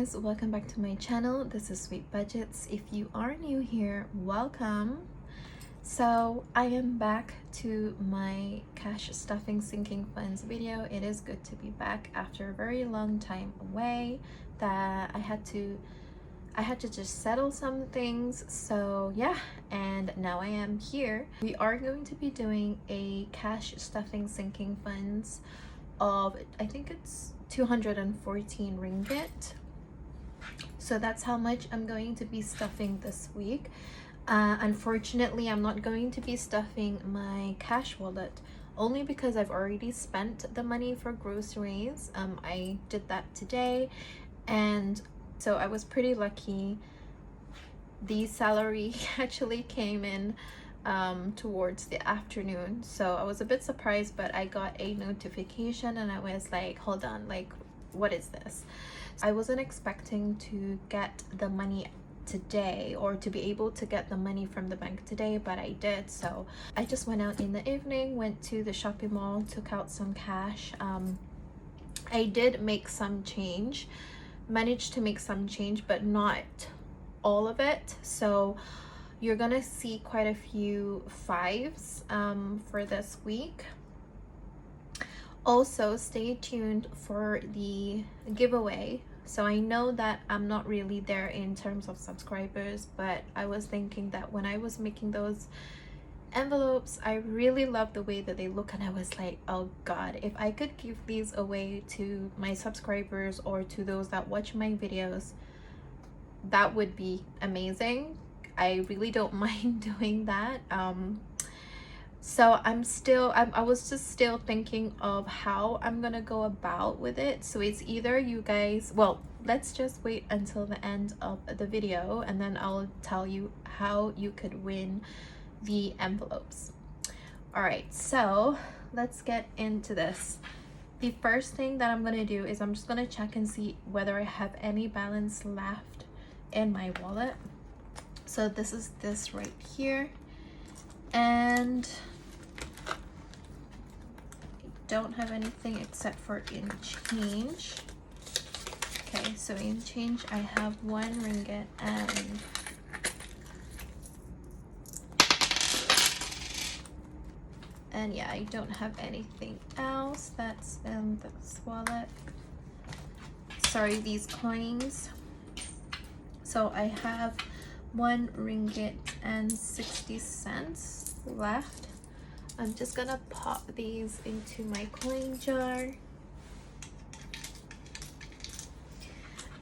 guys, welcome back to my channel. This is Sweet Budgets. If you are new here, welcome. So I am back to my cash stuffing sinking funds video. It is good to be back after a very long time away that I had to just settle some things. So yeah, and now I am here. We are going to be doing a cash stuffing sinking funds of, I think it's 214 ringgit. So that's how much I'm going to be stuffing this week. Unfortunately, I'm not going to be stuffing my cash wallet only because I've already spent the money for groceries. I did that today, and so I was pretty lucky. The salary actually came in towards the afternoon, so I was a bit surprised, but I got a notification and I was like, hold on, like, what is this? I wasn't expecting to get the money today, or to be able to get the money from the bank today, but I did. So I just went out in the evening, went to the shopping mall, took out some cash. I did make some change, managed to make some change, but not all of it. So you're gonna see quite a few fives for this week. Also, stay tuned for the giveaway. So I know that I'm not really there in terms of subscribers, but I was thinking that when I was making those envelopes, I really love the way that they look, and I was like, oh god, if I could give these away to my subscribers or to those that watch my videos, that would be amazing. I really don't mind doing that. So I was just still thinking of how I'm gonna go about with it. So it's either you guys, well, let's just wait until the end of the video and then I'll tell you how you could win the envelopes. All right, so let's get into this. The first thing that I'm gonna do is I'm just gonna check and see whether I have any balance left in my wallet. So this is this right here, and I don't have anything except for in change. Okay, so in change I have 1 ringgit and yeah, I don't have anything else that's in this wallet. Sorry, these coins. So I have 1 ringgit and 60 cents left. I'm just gonna pop these into my coin jar,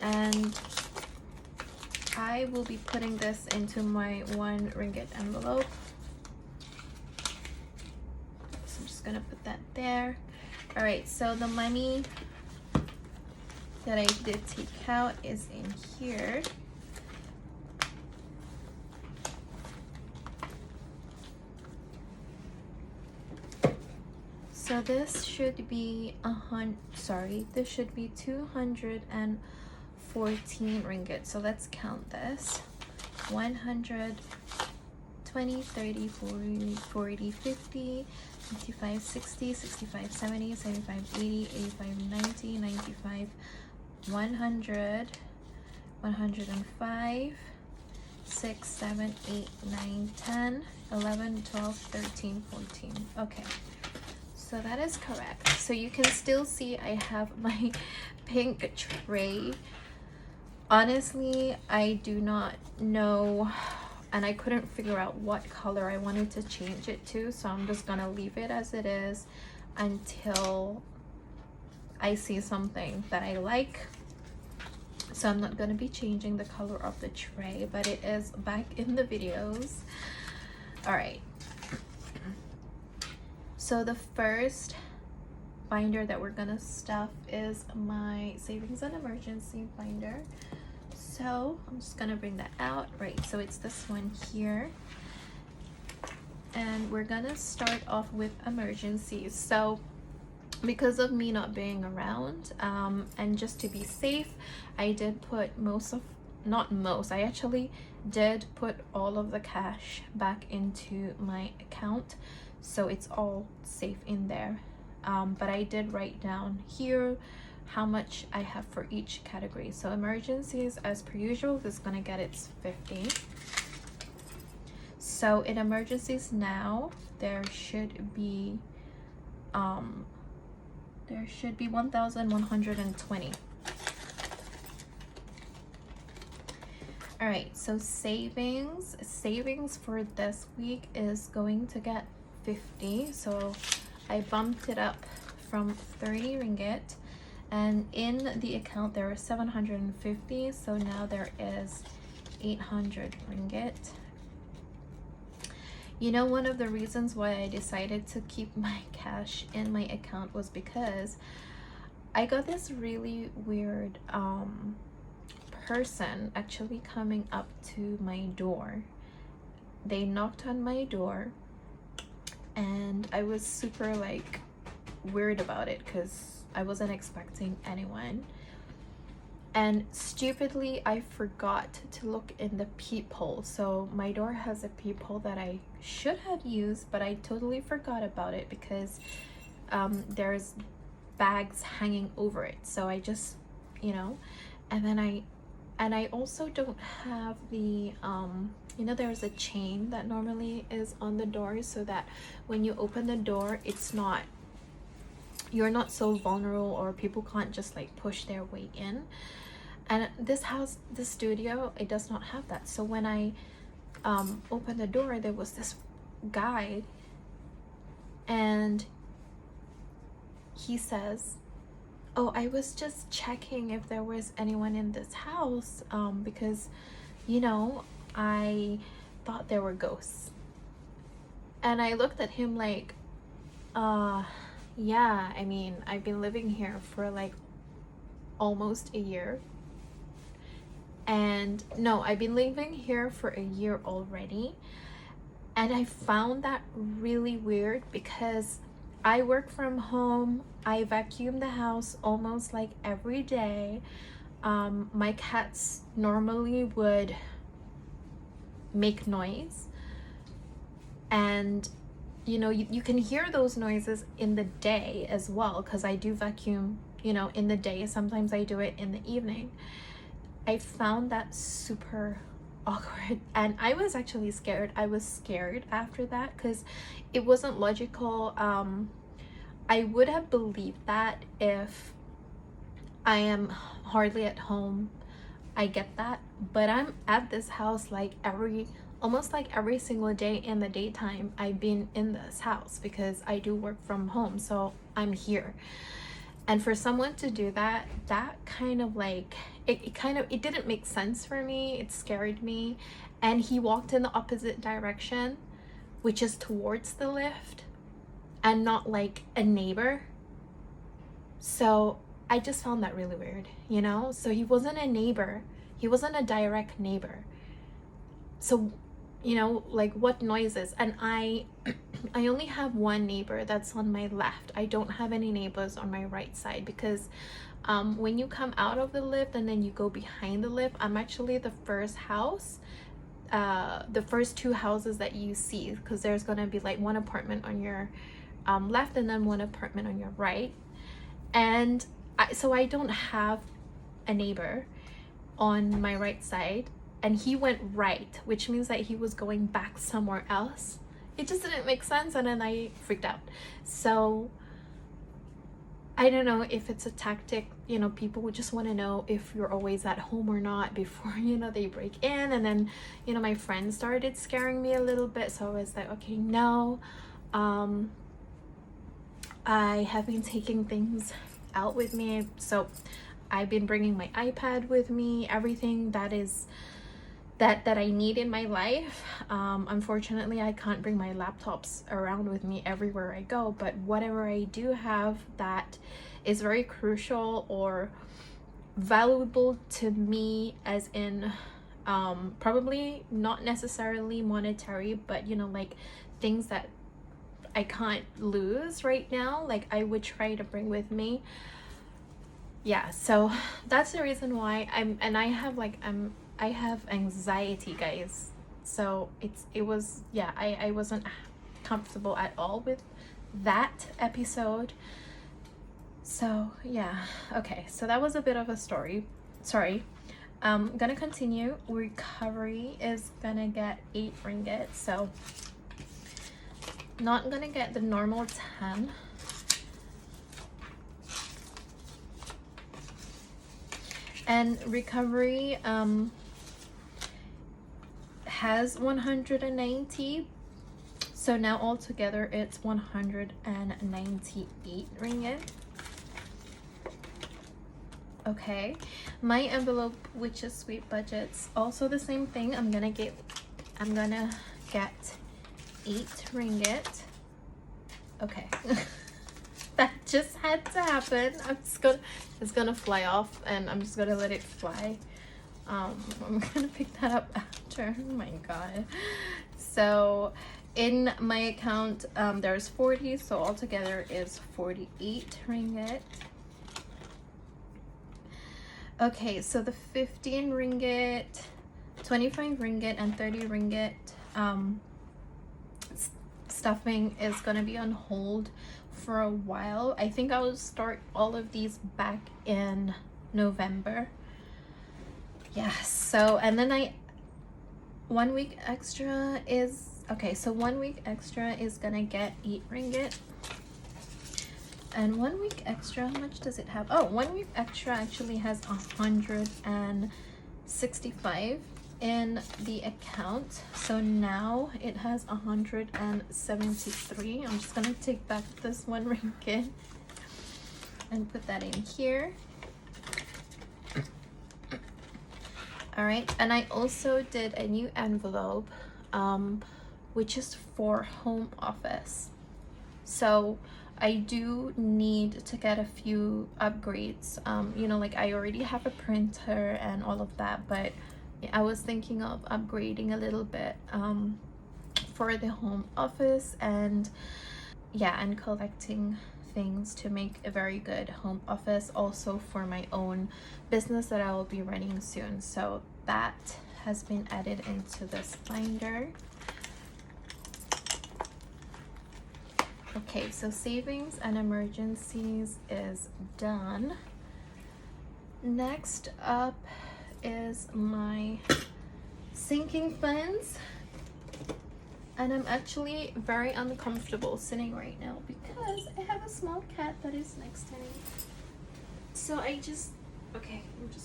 and I will be putting this into my 1 ringgit envelope. So I'm just gonna put that there. All right, so the money that I did take out is in here. So this should be this should be 214 ringgit. So let's count this. 100, 20, 30, 40, 40, 50, 55, 60, 65, 70, 75, 80, 85, 90, 95, 100, 105, 6, 7, 8, 9, 10, 11, 12, 13, 14. Okay. So that is correct. So you can still see I have my pink tray. Honestly, I do not know, and I couldn't figure out what color I wanted to change it to, so I'm just gonna leave it as it is until I see something that I like. So I'm not gonna be changing the color of the tray, but it is back in the videos. All right. So the first binder that we're gonna stuff is my savings and emergency binder. So I'm just gonna bring that out. Right, so it's this one here, and we're gonna start off with emergencies. So because of me not being around, and just to be safe, I did put I actually did put all of the cash back into my account, so it's all safe in there. But I did write down here how much I have for each category. So emergencies, as per usual, is gonna get its 50. So in emergencies now, there should be 1,120. All right, so savings for this week is going to get 50. So I bumped it up from 30 ringgit, and in the account there was 750, so now there is 800 ringgit. You know, one of the reasons why I decided to keep my cash in my account was because I got this really weird person actually coming up to my door. They knocked on my door, and I was super like weird about it because I wasn't expecting anyone. And stupidly, I forgot to look in the peephole. So my door has a peephole that I should have used, but I totally forgot about it because there's bags hanging over it. So I just, you know, and I also don't have the you know, there's a chain that normally is on the door so that when you open the door, you're not so vulnerable, or people can't just like push their way in. And this studio, it does not have that. So when I opened the door, there was this guy, and he says, "Oh, I was just checking if there was anyone in this house because, you know, I thought there were ghosts." And I looked at him like, yeah, I mean, I've been living here for like almost a year. And no, I've been living here for a year already. And I found that really weird because I work from home. I vacuum the house almost like every day. My cats normally would make noise, and you know, you can hear those noises in the day as well, because I do vacuum, you know, in the day. Sometimes I do it in the evening. I found that super awkward, and I was actually scared. I was scared after that because it wasn't logical. I would have believed that if I am hardly at home. I get that, but I'm at this house like almost like every single day in the daytime. I've been in this house because I do work from home, so I'm here. And for someone to do that kind of like, it didn't make sense for me. It scared me. And he walked in the opposite direction, which is towards the lift, and not like a neighbor. So I just found that really weird, you know? So he wasn't a neighbor. He wasn't a direct neighbor. So, you know, like what noises? And I only have one neighbor that's on my left. I don't have any neighbors on my right side because when you come out of the lift and then you go behind the lift, I'm actually the first house, the first two houses that you see, because there's gonna be like one apartment on your left and then one apartment on your right. And so I don't have a neighbor on my right side, and he went right, which means that he was going back somewhere else. It just didn't make sense, and then I freaked out. So I don't know if it's a tactic, you know, people would just want to know if you're always at home or not before, you know, they break in. And then, you know, my friend started scaring me a little bit, so I was like, okay, no. I have been taking things out with me, so I've been bringing my iPad with me, everything that I need in my life. Unfortunately, I can't bring my laptops around with me everywhere I go, but whatever I do have that is very crucial or valuable to me, as in probably not necessarily monetary, but you know, like things that I can't lose right now, like I would try to bring with me. Yeah, so that's the reason why I have anxiety, guys. So I wasn't comfortable at all with that episode. So yeah, okay, so that was a bit of a story. Sorry. Gonna continue. Recovery is gonna get 8 ringgit, so not gonna get the normal 10. And recovery has 190, so now altogether it's 198 ringgit. Okay, my envelope, which is Sweet Budgets, also the same thing. I'm gonna get 8 ringgit. Okay. That just had to happen. It's gonna fly off, and I'm just gonna let it fly. I'm gonna pick that up after. Oh my god. So in my account, there's 40, so altogether is 48 ringgit. Okay, so the 15 ringgit, 25 ringgit, and 30 ringgit stuffing is gonna be on hold for a while. I think I will start all of these back in November. Yes, so and then 1 week extra is okay, so 1 week extra is gonna get 8 ringgit. And 1 week extra, how much does it have? Oh, 1 week extra actually has 165 in the account, so now it has 173. I'm just gonna take back this 1 ringgit and put that in here. All right, and I also did a new envelope, which is for home office. So I do need to get a few upgrades. You know, like I already have a printer and all of that, but I was thinking of upgrading a little bit for the home office, and yeah, and collecting things to make a very good home office, also for my own business that I will be running soon. So that has been added into this binder. Okay, so savings and emergencies is done. Next up is my sinking funds, and I'm actually very uncomfortable sitting right now because I have a small cat that is next to me. So I'm just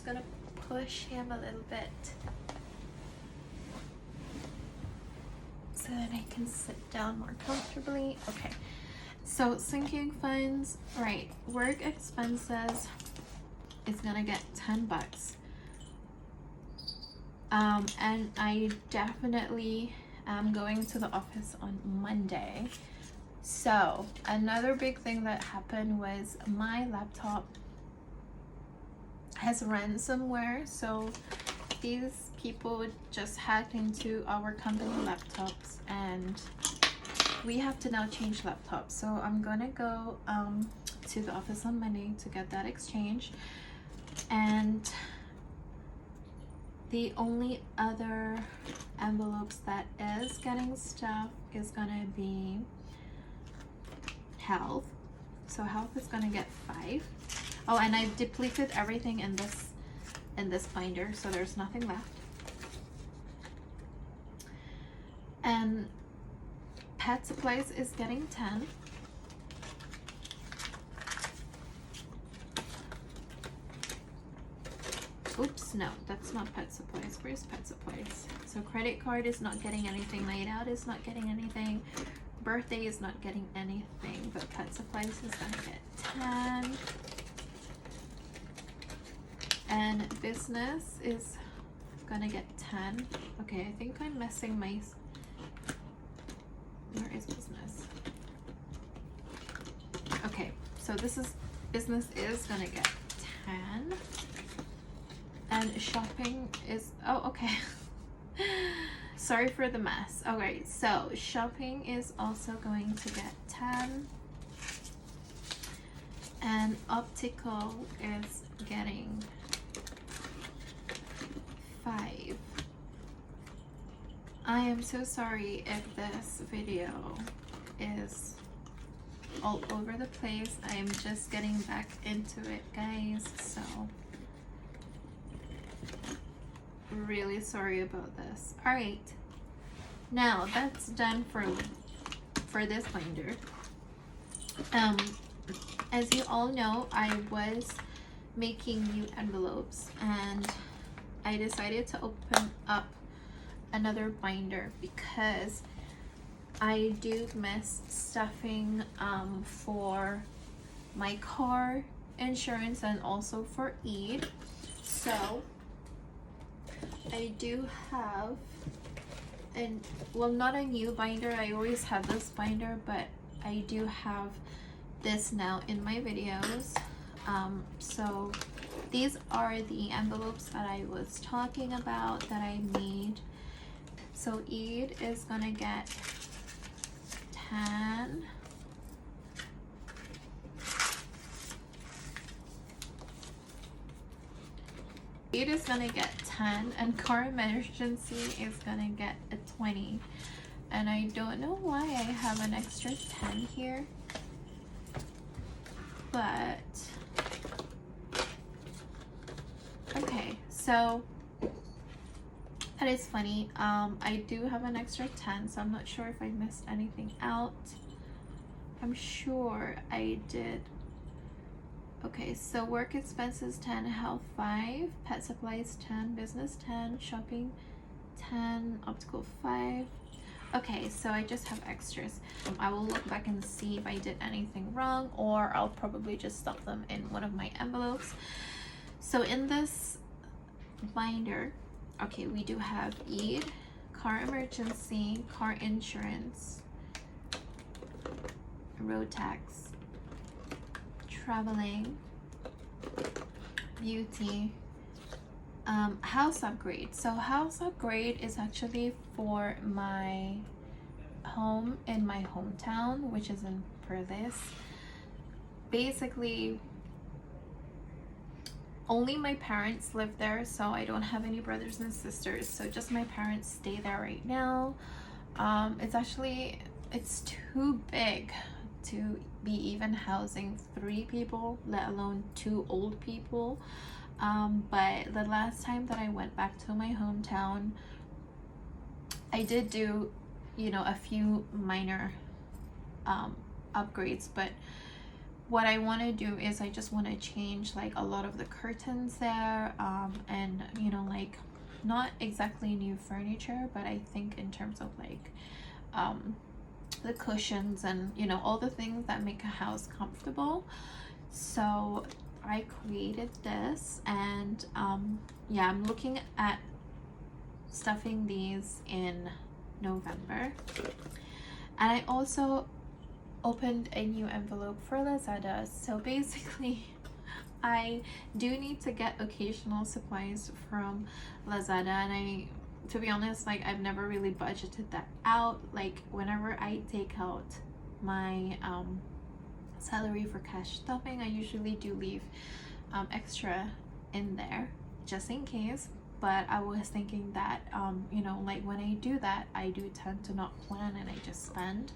gonna push him a little bit so that I can sit down more comfortably. Okay, so sinking funds, right, work expenses is gonna get 10 bucks. And I definitely am going to the office on Monday. So another big thing that happened was my laptop has ransomware. So these people just hacked into our company laptops, and we have to now change laptops. So I'm gonna go to the office on Monday to get that exchange. And the only other envelopes that is getting stuff is gonna be health. So health is gonna get 5. Oh, and I've depleted everything in this binder, so there's nothing left. And pet supplies is getting 10. Oops, no, that's not pet supplies. Where's pet supplies? So credit card is not getting anything. Night out is not getting anything. Birthday is not getting anything. But pet supplies is gonna get 10. And business is gonna get 10. Okay, I think I'm missing my... Where is business? Okay, so this is... Business is gonna get 10. And shopping is, oh, okay. Sorry for the mess. All right, so shopping is also going to get 10. And optical is getting 5. I am so sorry if this video is all over the place. I'm just getting back into it, guys, so really sorry about this. All right, now that's done for this binder. As you all know, I was making new envelopes and I decided to open up another binder because I do miss stuffing for my car insurance and also for Eid. So I do have well, not a new binder, I always have this binder, but I do have this now in my videos. So these are the envelopes that I was talking about that I made. So Eid is gonna get 10. Eid is gonna get 10 and car emergency is gonna get a 20. And I don't know why I have an extra 10 here, but okay, so that is funny. I do have an extra 10, so I'm not sure if I missed anything out. I'm sure I did. Okay, so work expenses 10, health 5, pet supplies 10, business 10, shopping 10, optical 5. Okay, so I just have extras. I will look back and see if I did anything wrong, or I'll probably just stuff them in one of my envelopes. So in this binder, okay, we do have Eid, car emergency, car insurance, road tax, traveling, beauty, house upgrade. So house upgrade is actually for my home in my hometown, which is in Perlis. Basically, only my parents live there, so I don't have any brothers and sisters, so just my parents stay there right now. It's too big to be even housing 3 people, let alone 2 old people. But the last time that I went back to my hometown, I did do, you know, a few minor upgrades, but what I want to do is I just want to change like a lot of the curtains there, and you know, like not exactly new furniture, but I think in terms of like the cushions and, you know, all the things that make a house comfortable. So I created this, and yeah, I'm looking at stuffing these in November. And I also opened a new envelope for Lazada. So basically I do need to get occasional supplies from Lazada, and to be honest, like I've never really budgeted that out. Like whenever I take out my salary for cash stuffing, I usually do leave extra in there just in case. But I was thinking that you know, like when I do that, I do tend to not plan and I just spend.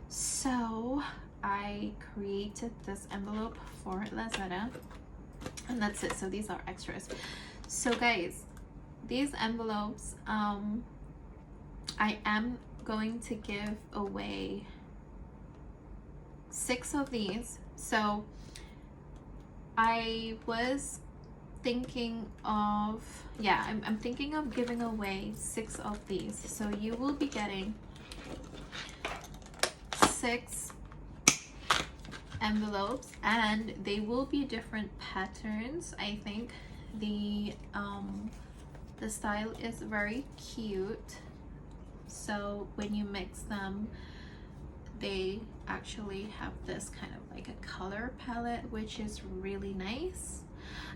So I created this envelope for Lazada, and that's it. So these are extras. So guys, these envelopes, I am going to give away 6 of these. So I was thinking of, yeah, I'm thinking of giving away 6 of these. So you will be getting 6 envelopes, and they will be different patterns. I think the style is very cute, so when you mix them, they actually have this kind of like a color palette, which is really nice.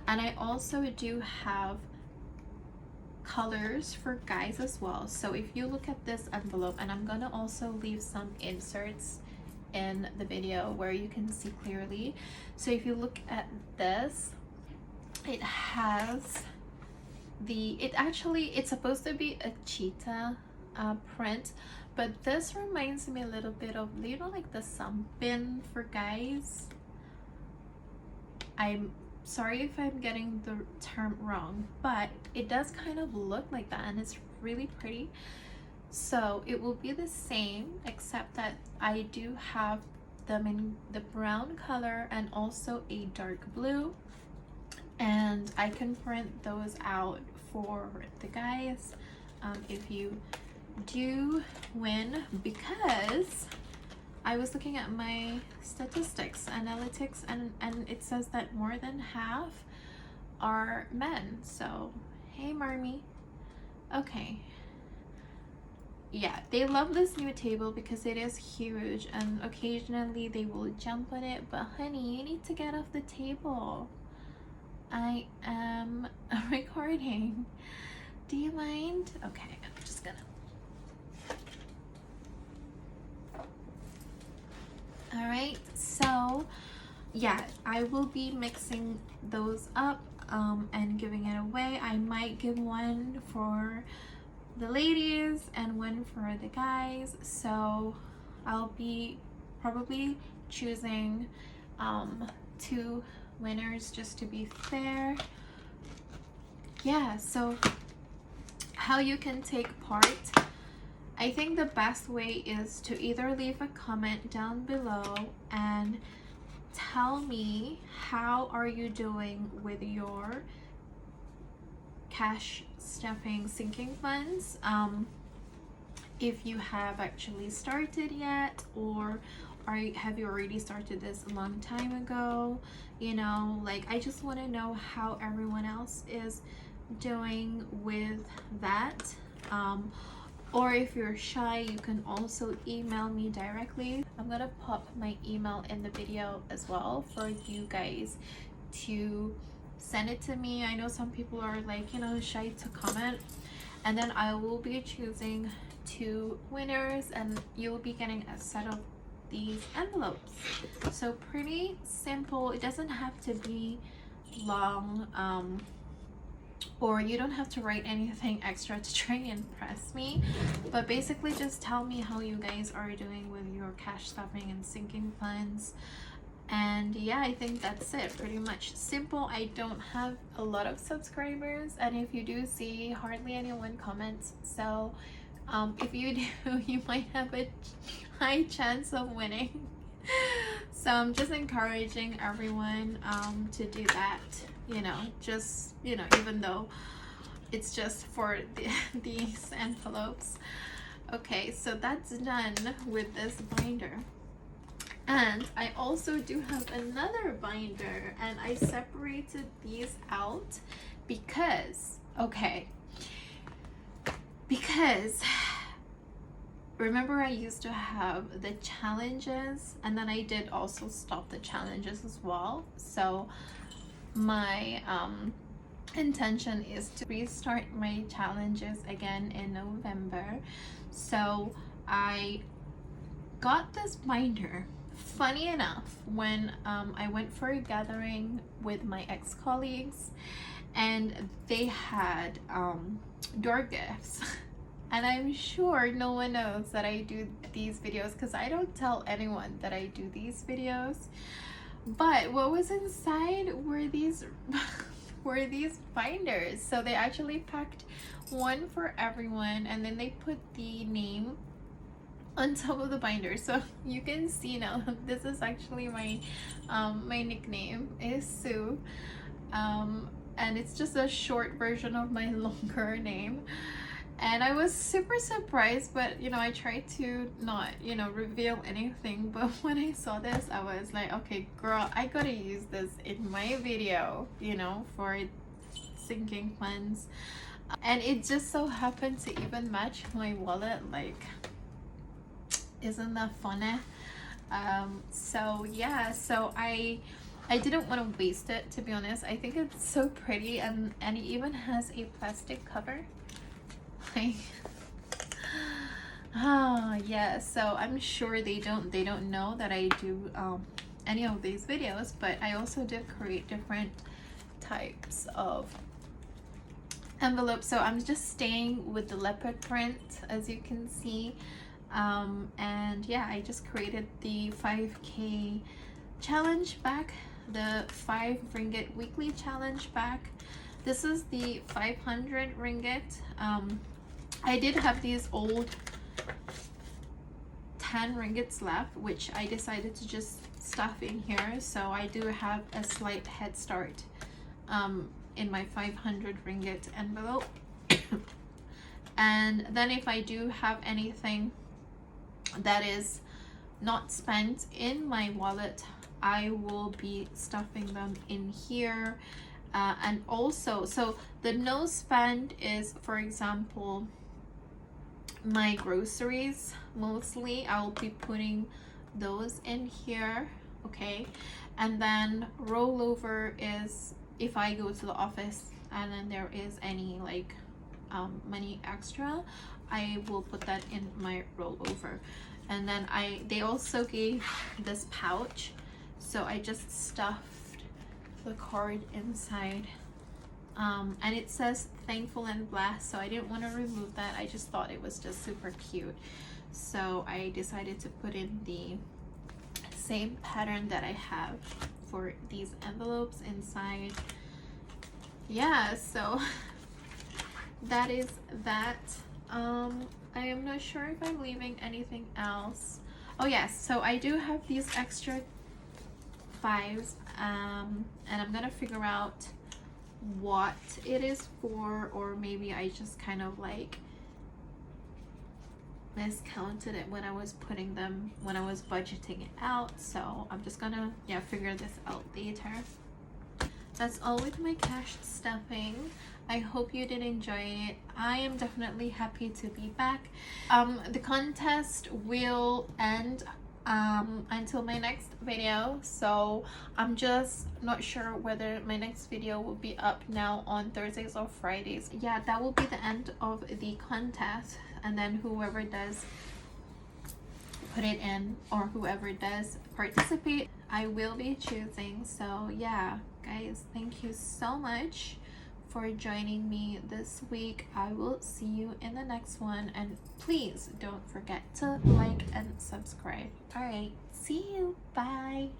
And I also do have colors for guys as well. So if you look at this envelope, and I'm gonna also leave some inserts in the video where you can see clearly. So if you look at this, it has it's supposed to be a cheetah print, but this reminds me a little bit of, you know, like the sunbin for guys. I'm sorry if I'm getting the term wrong, but it does kind of look like that, and it's really pretty. So it will be the same, except that I do have them in the brown color and also a dark blue, and I can print those out for the guys if you do win, because I was looking at my statistics analytics, and it says that more than half are men. So hey Marmy. Okay, yeah, they love this new table because it is huge, and occasionally they will jump on it, but honey, you need to get off the table. I am recording. Do you mind? Okay, I'm just gonna. All right, so yeah, I will be mixing those up and giving it away. I might give one for the ladies and one for the guys, so I'll be probably choosing 2 winners just to be fair. Yeah, so how you can take part, I think the best way is to either leave a comment down below and tell me how are you doing with your cash stuffing sinking funds, if you have actually started yet, or have you already started this a long time ago. You know, like, I just want to know how everyone else is doing with that. Or if you're shy, you can also email me directly. I'm gonna pop my email in the video as well for you guys to send it to me. I know some people are like, you know, shy to comment, and then I will be choosing 2 winners, and you'll be getting a set of these envelopes. So pretty simple. It doesn't have to be long, or you don't have to write anything extra to try and impress me, but basically just tell me how you guys are doing with your cash stuffing and sinking funds. And yeah, I think that's it. Pretty much simple. I don't have a lot of subscribers, and if you do see, hardly anyone comments, so if you do, you might have a high chance of winning. So I'm just encouraging everyone to do that, you know, just, you know, even though it's just for these envelopes. Okay, so that's done with this binder. And I also do have another binder, and I separated these out because, okay, because remember I used to have the challenges, and then I did also stop the challenges as well. So my intention is to restart my challenges again in November. So I got this binder, funny enough, when I went for a gathering with my ex-colleagues, and they had door gifts. And I'm sure no one knows that I do these videos, because I don't tell anyone that I do these videos. But what was inside were these were these binders. So they actually packed one for everyone, and then they put the name on top of the binder. So you can see now, this is actually my my nickname is Sue, and it's just a short version of my longer name. And I was super surprised, but you know, I tried to not, you know, reveal anything. But when I saw this, I was like, okay girl, I gotta use this in my video, you know, for sinking funds. And it just so happened to even match my wallet. Like, isn't that funny? So yeah, so I didn't want to waste it, to be honest. I think it's so pretty, and it even has a plastic cover. Like, yeah, so I'm sure they don't know that I do any of these videos, but I also did create different types of envelopes. So I'm just staying with the leopard print, as you can see. And yeah, I just created the 5k challenge pack, the 5 ringgit weekly challenge pack. This is the 500 ringgit. I did have these old 10 ringgits left, which I decided to just stuff in here, so I do have a slight head start in my 500 ringgit envelope. And then if I do have anything that is not spent in my wallet, I will be stuffing them in here. And also, so the no spend is, for example, my groceries. Mostly I'll be putting those in here, okay? And then rollover is if I go to the office and then there is any like money extra, I will put that in my rollover. And then they also gave this pouch, so I just stuffed the card inside, and it says thankful and blessed, so I didn't want to remove that. I just thought it was just super cute, so I decided to put in the same pattern that I have for these envelopes inside. Yeah, so that is that. I am not sure if I'm leaving anything else. Oh yes, so I do have these extra 5s, and I'm gonna figure out what it is for, or maybe I just kind of like miscounted it when I was putting them, when I was budgeting it out. So I'm just gonna figure this out later. That's all with my cash stuffing. I hope you did enjoy it. I am definitely happy to be back. The contest will end until my next video, so I'm just not sure whether my next video will be up now on Thursdays or Fridays. Yeah, that will be the end of the contest, and then whoever does put it in, or whoever does participate, I will be choosing. So yeah guys, thank you so much for joining me this week. I will see you in the next one, and please don't forget to like and subscribe. All right, see you, bye.